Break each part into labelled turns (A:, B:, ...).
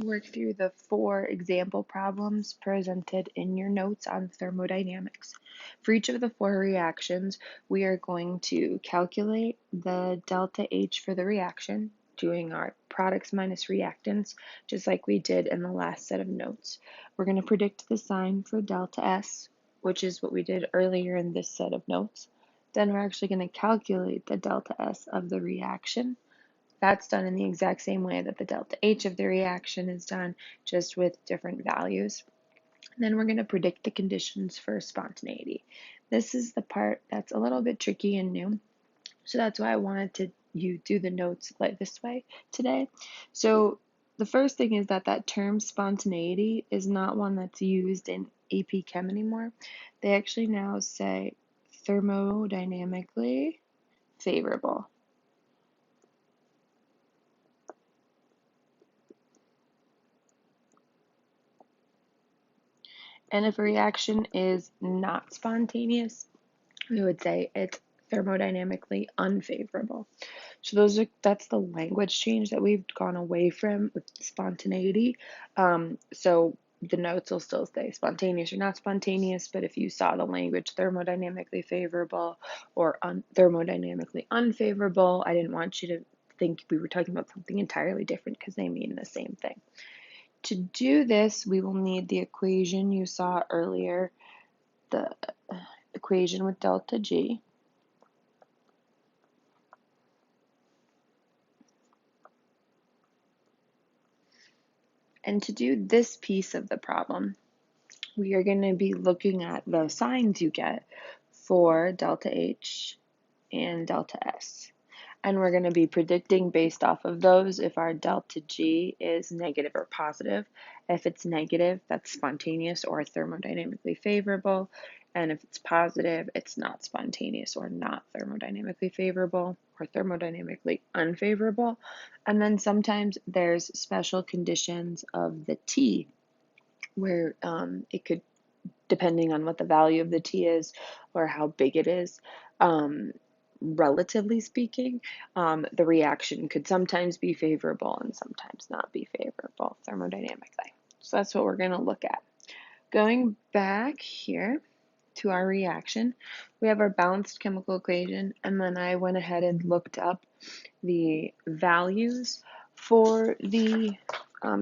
A: work through the 4 example problems presented in your notes on thermodynamics. For each of the 4 reactions, we are going to calculate the delta H for the reaction, doing our products minus reactants, just like we did in the last set of notes. We're going to predict the sign for delta S, which is what we did earlier in this set of notes. Then we're actually going to calculate the delta S of the reaction. That's done in the exact same way that the delta H of the reaction is done, just with different values. Then we're going to predict the conditions for spontaneity. This is the part that's a little bit tricky and new, so that's why I wanted you do the notes like this way today. So the first thing is that term spontaneity is not one that's used in AP Chem anymore. They actually now say thermodynamically favorable. And if a reaction is not spontaneous, we would say it's thermodynamically unfavorable. So that's the language change that we've gone away from with spontaneity. So the notes will still say spontaneous or not spontaneous, but if you saw the language thermodynamically favorable or thermodynamically unfavorable, I didn't want you to think we were talking about something entirely different because they mean the same thing. To do this, we will need the equation you saw earlier, the equation with delta G. And to do this piece of the problem, we are going to be looking at the signs you get for delta H and delta S. And we're going to be predicting based off of those if our delta G is negative or positive. If it's negative, that's spontaneous or thermodynamically favorable. And if it's positive, it's not spontaneous or not thermodynamically favorable or thermodynamically unfavorable. And then sometimes there's special conditions of the T where it could, depending on what the value of the T is or how big it is, relatively speaking, the reaction could sometimes be favorable and sometimes not be favorable thermodynamically. So that's what we're going to look at. Going back here to our reaction, we have our balanced chemical equation, and then I went ahead and looked up the values for the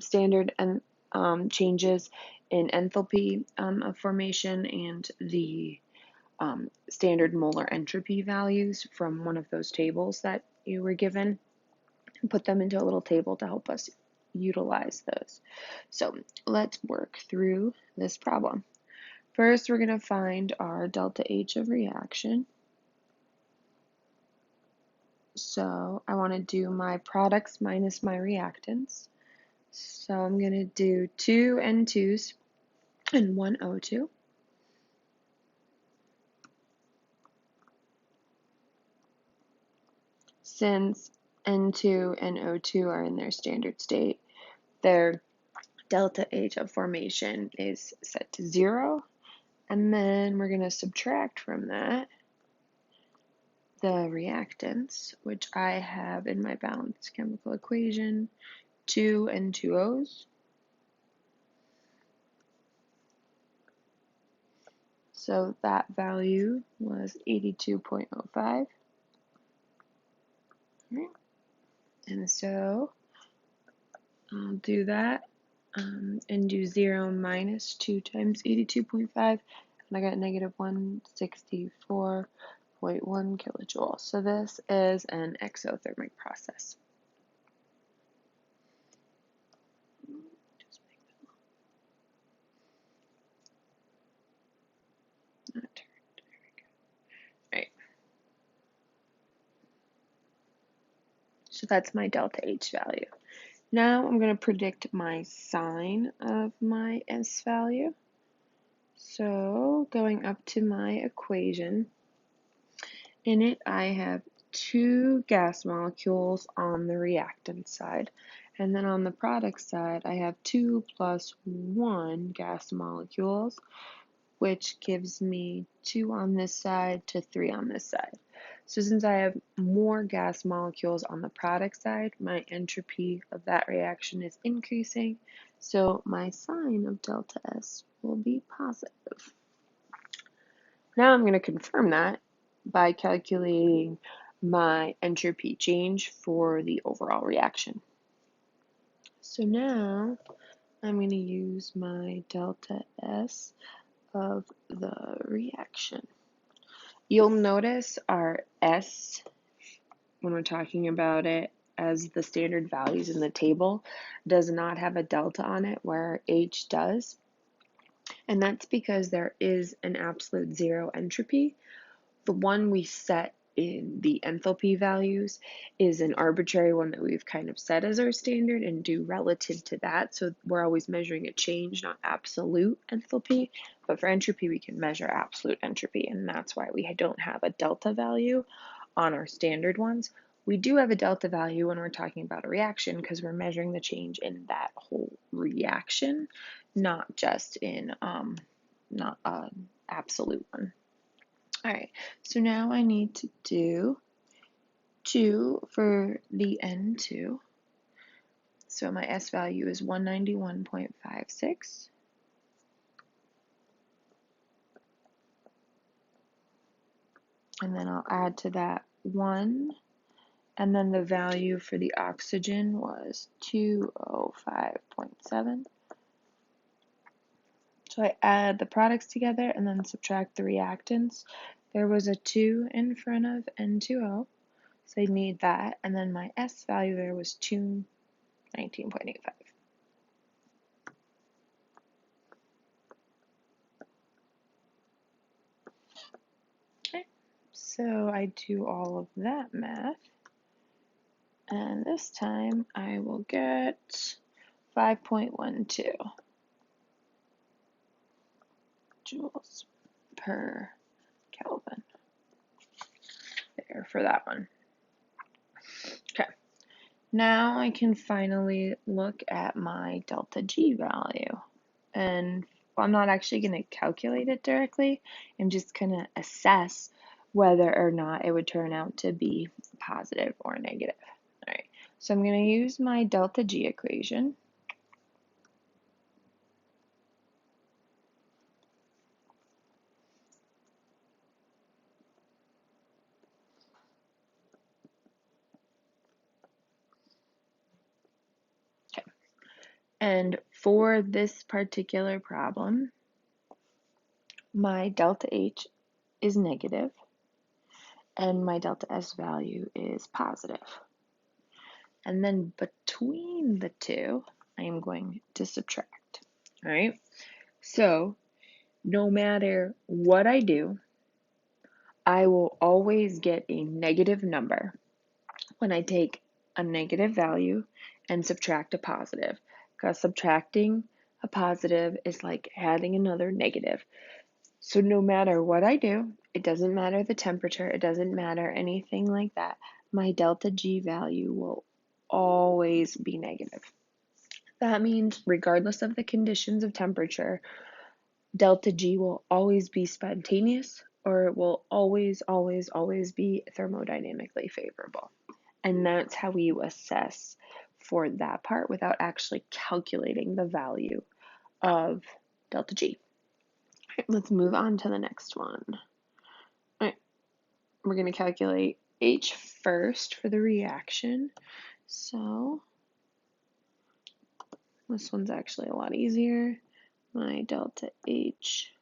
A: standard and changes in enthalpy of formation and the standard molar entropy values from one of those tables that you were given, and put them into a little table to help us utilize those. So let's work through this problem. First, we're going to find our delta H of reaction. So I want to do my products minus my reactants. So I'm going to do 2 N2s and 1 O2. Since N2 and O2 are in their standard state, their delta H of formation is set to 0. And then we're going to subtract from that the reactants, which I have in my balanced chemical equation, 2 N2Os. So that value was 82.05. Right. And so I'll do that and do 0 minus 2 times 82.5, and I got negative 164.1 kilojoules. So this is an exothermic process. So that's my delta H value. Now I'm going to predict my sign of my S value. So going up to my equation, in it I have 2 gas molecules on the reactant side, and then on the product side I have 2 plus 1 gas molecules, which gives me 2 on this side to 3 on this side. So since I have more gas molecules on the product side, my entropy of that reaction is increasing. So my sign of delta S will be positive. Now I'm going to confirm that by calculating my entropy change for the overall reaction. So now I'm going to use my delta S of the reaction. You'll notice our S, when we're talking about it as the standard values in the table, does not have a delta on it where H does. And that's because there is an absolute zero entropy. The one we set in the enthalpy values is an arbitrary one that we've kind of set as our standard and do relative to that. So we're always measuring a change, not absolute enthalpy. But for entropy, we can measure absolute entropy, and that's why we don't have a delta value on our standard ones. We do have a delta value when we're talking about a reaction because we're measuring the change in that whole reaction, not just in not an absolute one. All right, so now I need to do 2 for the N2. So my S value is 191.56. And then I'll add to that 1. And then the value for the oxygen was 205.7. So I add the products together and then subtract the reactants. There was a 2 in front of N2O, so I need that. And then my S value there was 219.85. Okay, so I do all of that math. And this time I will get 5.12 joules per Kelvin there for that one. Okay, now I can finally look at my delta G value. And I'm not actually going to calculate it directly. I'm just going to assess whether or not it would turn out to be positive or negative. All right, so I'm going to use my delta G equation. And for this particular problem, my delta H is negative and my delta S value is positive. And then between the two, I am going to subtract. All right, so no matter what I do, I will always get a negative number when I take a negative value and subtract a positive, because subtracting a positive is like adding another negative. So no matter what I do, it doesn't matter the temperature, it doesn't matter anything like that, my delta G value will always be negative. That means regardless of the conditions of temperature, delta G will always be spontaneous, or it will always, always, always be thermodynamically favorable. And that's how you assess for that part without actually calculating the value of delta G. All right, let's move on to the next one. All right, we're going to calculate H first for the reaction. So this one's actually a lot easier. My delta H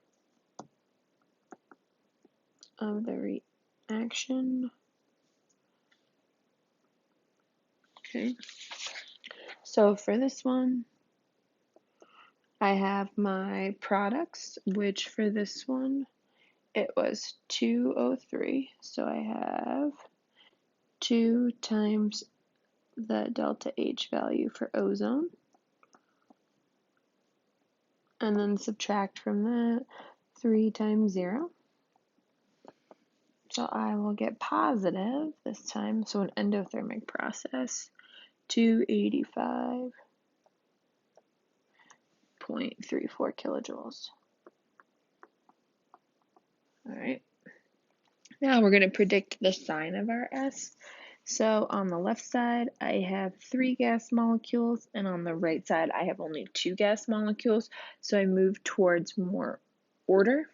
A: of the reaction. Okay, so for this one, I have my products, which for this one, it was 203. So I have 2 times the delta H value for ozone. And then subtract from that 3 times 0. So I will get positive this time. So an endothermic process, 285.34 kilojoules. All right. Now we're going to predict the sign of our S. So on the left side, I have 3 gas molecules, and on the right side, I have only 2 gas molecules. So I move towards more order,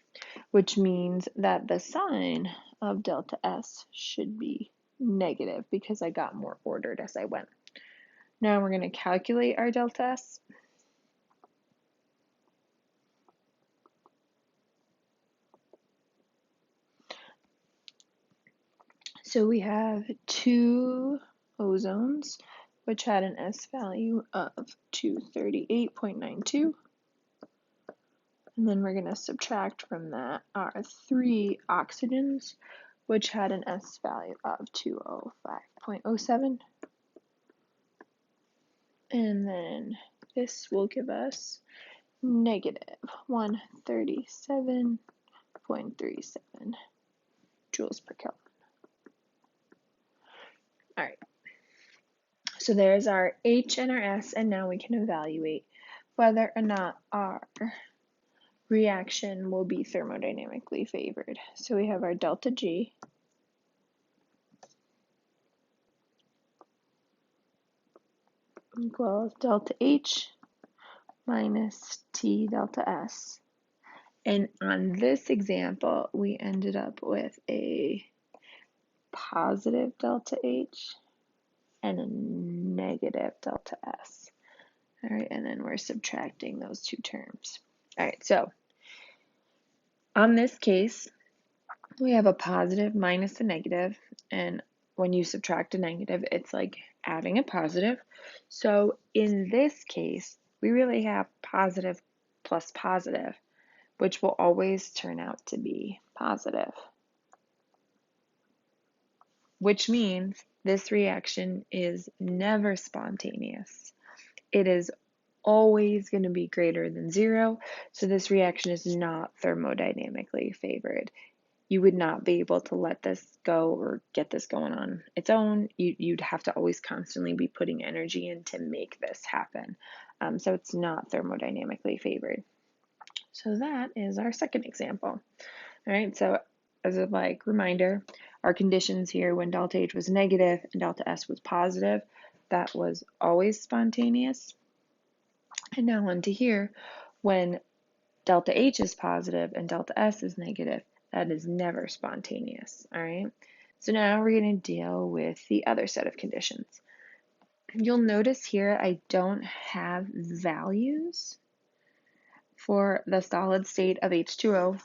A: which means that the sign of delta S should be negative because I got more ordered as I went. Now we're going to calculate our delta S. So we have 2 ozones, which had an S value of 238.92. And then we're going to subtract from that our 3 oxygens, which had an S value of 205.07. And then this will give us negative 137.37 joules per Kelvin. All right, so there's our H and our S, and now we can evaluate whether or not our reaction will be thermodynamically favored. So we have our delta G equals delta H minus T delta S. And on this example, we ended up with a positive delta H and a negative delta S. All right, and then we're subtracting those two terms. All right, so on this case, we have a positive minus a negative, and when you subtract a negative, it's like adding a positive. So in this case, we really have positive plus positive, which will always turn out to be positive, which means this reaction is never spontaneous. It is always going to be greater than 0, so this reaction is not thermodynamically favored. You would not be able to let this go or get this going on its own. You'd have to always constantly be putting energy in to make this happen. So it's not thermodynamically favored. So that is our second example. All right, so as a reminder, our conditions here when delta H was negative and delta S was positive, that was always spontaneous. And now on to here, when delta H is positive and delta S is negative, that is never spontaneous, all right? So now we're going to deal with the other set of conditions. You'll notice here I don't have values for the solid state of H2O.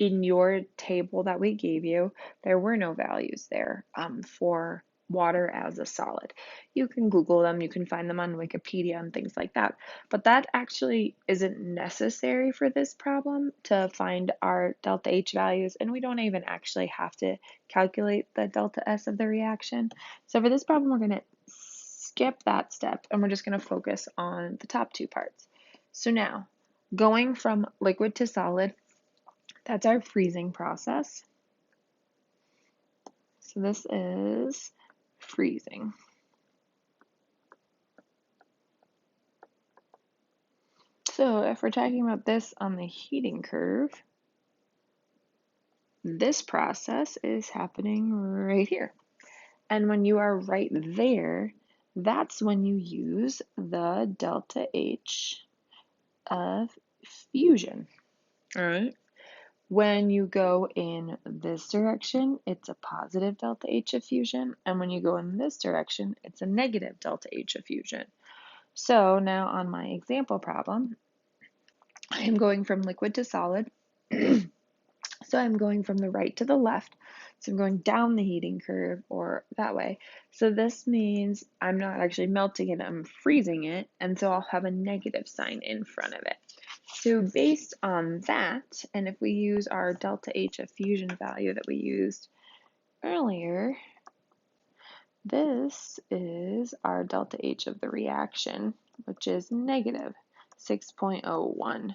A: In your table that we gave you, there were no values there for water as a solid. You can Google them, you can find them on Wikipedia and things like that, but that actually isn't necessary for this problem to find our delta H values, and we don't even actually have to calculate the delta S of the reaction. So for this problem, we're going to skip that step, and we're just going to focus on the top 2 parts. So now, going from liquid to solid, that's our freezing process. So this is freezing. So if we're talking about this on the heating curve, this process is happening right here. And when you are right there, that's when you use the delta H of fusion. All right. When you go in this direction, it's a positive delta H of fusion, and when you go in this direction, it's a negative delta H of fusion. So now on my example problem, I am going from liquid to solid. So I'm going from the right to the left. So I'm going down the heating curve or that way. So this means I'm not actually melting it, I'm freezing it, and so I'll have a negative sign in front of it. So based on that, and if we use our delta H of fusion value that we used earlier, this is our delta H of the reaction, which is negative 6.01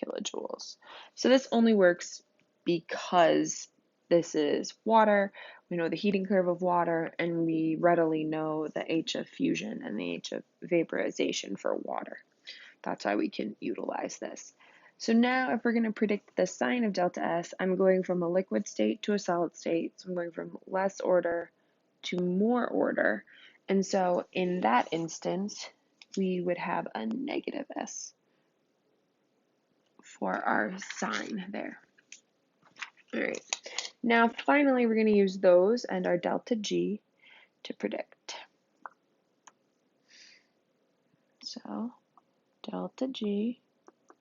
A: kilojoules. So this only works because this is water. We know the heating curve of water, and we readily know the H of fusion and the H of vaporization for water. That's why we can utilize this. So now if we're going to predict the sign of delta S, I'm going from a liquid state to a solid state. So I'm going from less order to more order. And so in that instance, we would have a negative S for our sign there. All right. Now finally, we're going to use those and our delta G to predict. So delta G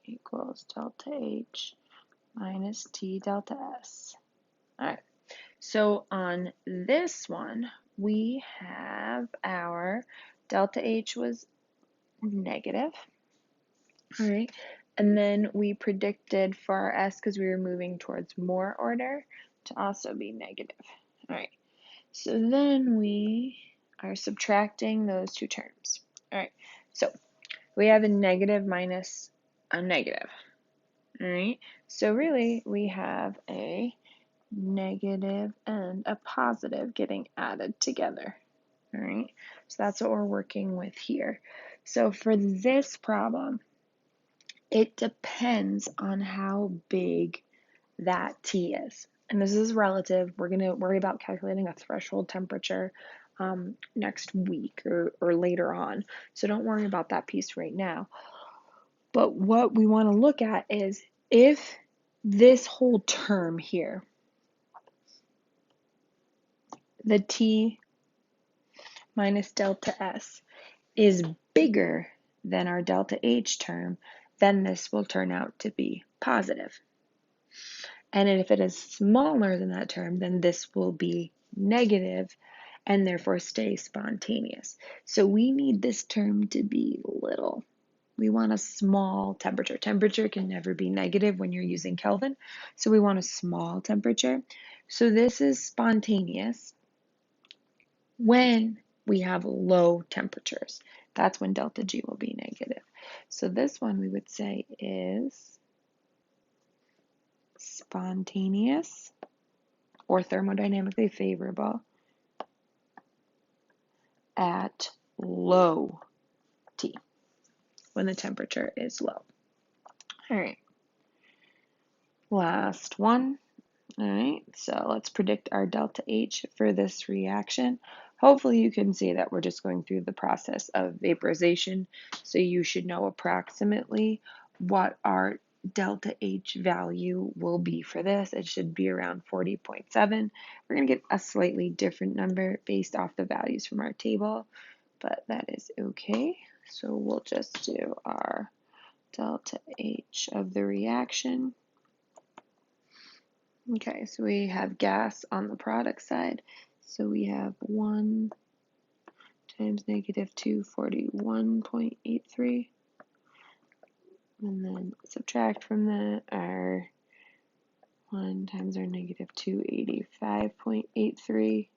A: equals delta H minus T delta S. All right. So on this one, we have our delta H was negative. All right. And then we predicted for our S, because we were moving towards more order, to also be negative. All right. So then we are subtracting those two terms. All right. So we have a negative minus a negative. All right. So really, we have a negative and a positive getting added together. All right, so that's what we're working with here. So for this problem, it depends on how big that T is. And this is relative. We're going to worry about calculating a threshold temperature next week or later on. So don't worry about that piece right now. But what we want to look at is if this whole term here, the T minus delta S, is bigger than our delta H term, then this will turn out to be positive. And if it is smaller than that term, then this will be negative and therefore stay spontaneous. So we need this term to be little. We want a small temperature. Temperature can never be negative when you're using Kelvin, so we want a small temperature. So this is spontaneous when we have low temperatures. That's when delta G will be negative. So this one we would say is spontaneous or thermodynamically favorable at low T, when the temperature is low. All right, last one. All right, so let's predict our delta H for this reaction. Hopefully you can see that we're just going through the process of vaporization, so you should know approximately what our delta H value will be for this. It should be around 40.7. We're going to get a slightly different number based off the values from our table, but that is okay. So we'll just do our delta H of the reaction. Okay, so we have gas on the product side. So we have 1 times negative 241.83. And then subtract from that our 1 times our negative 285.83.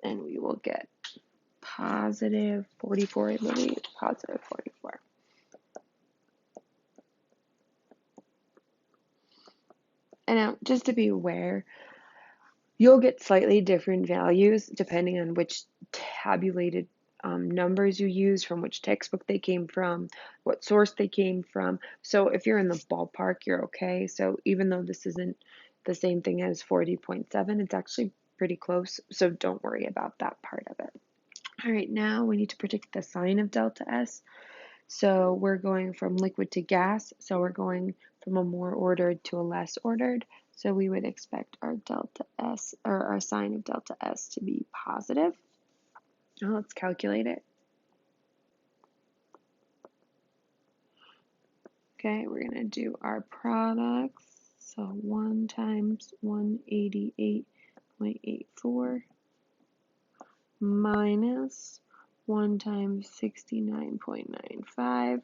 A: And we will get positive 44, I believe, positive 44. And now, just to be aware, you'll get slightly different values depending on which tabulated numbers you use, from which textbook they came from, what source they came from. So if you're in the ballpark, you're okay. So even though this isn't the same thing as 40.7, it's actually pretty close. So don't worry about that part of it. All right, now we need to predict the sign of delta S. So we're going from liquid to gas. So we're going from a more ordered to a less ordered. So we would expect our delta S, or our sign of delta S, to be positive. Now let's calculate it. Okay, we're going to do our products. So 1 times 188.84 minus 1 times 69.95.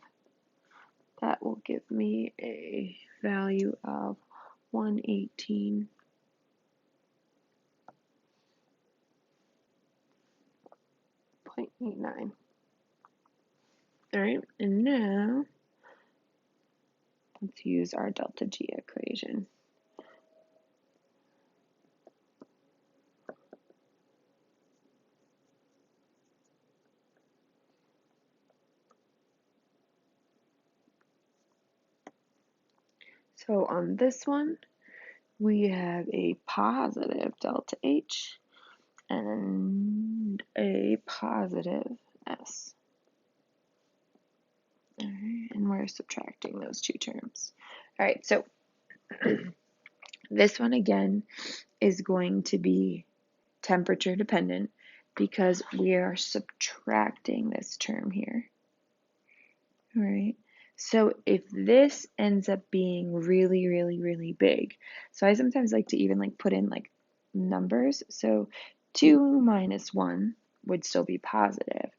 A: That will give me a value of 118.89. All right, and now let's use our delta G equation. So on this one, we have a positive delta H and a positive S. All right, and we're subtracting those two terms. All right, so this one again is going to be temperature dependent because we are subtracting this term here. All right. So if this ends up being really, really, really big, so I sometimes like to even like put in like numbers. So 2 minus 1 would still be positive,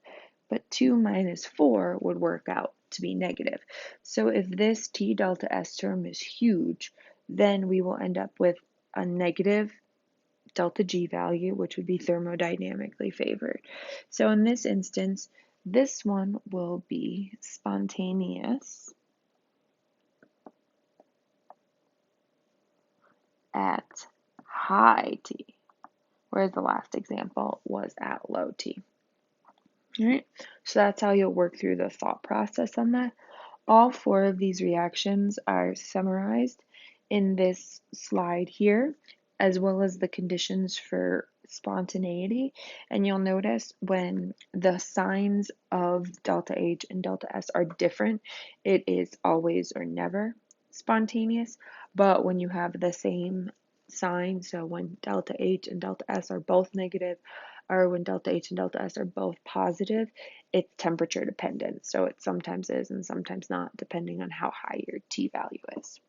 A: but 2 minus 4 would work out to be negative. So if this T delta S term is huge, then we will end up with a negative delta G value, which would be thermodynamically favored. So in this instance, this one will be spontaneous at high T, whereas the last example was at low T. All right, so that's how you'll work through the thought process on that. All four of these reactions are summarized in this slide here, as well as the conditions for spontaneity. And you'll notice when the signs of delta H and delta S are different, it is always or never spontaneous. But when you have the same sign, so when delta H and delta S are both negative, or when delta H and delta S are both positive, it's temperature dependent. So it sometimes is and sometimes not, depending on how high your T value is.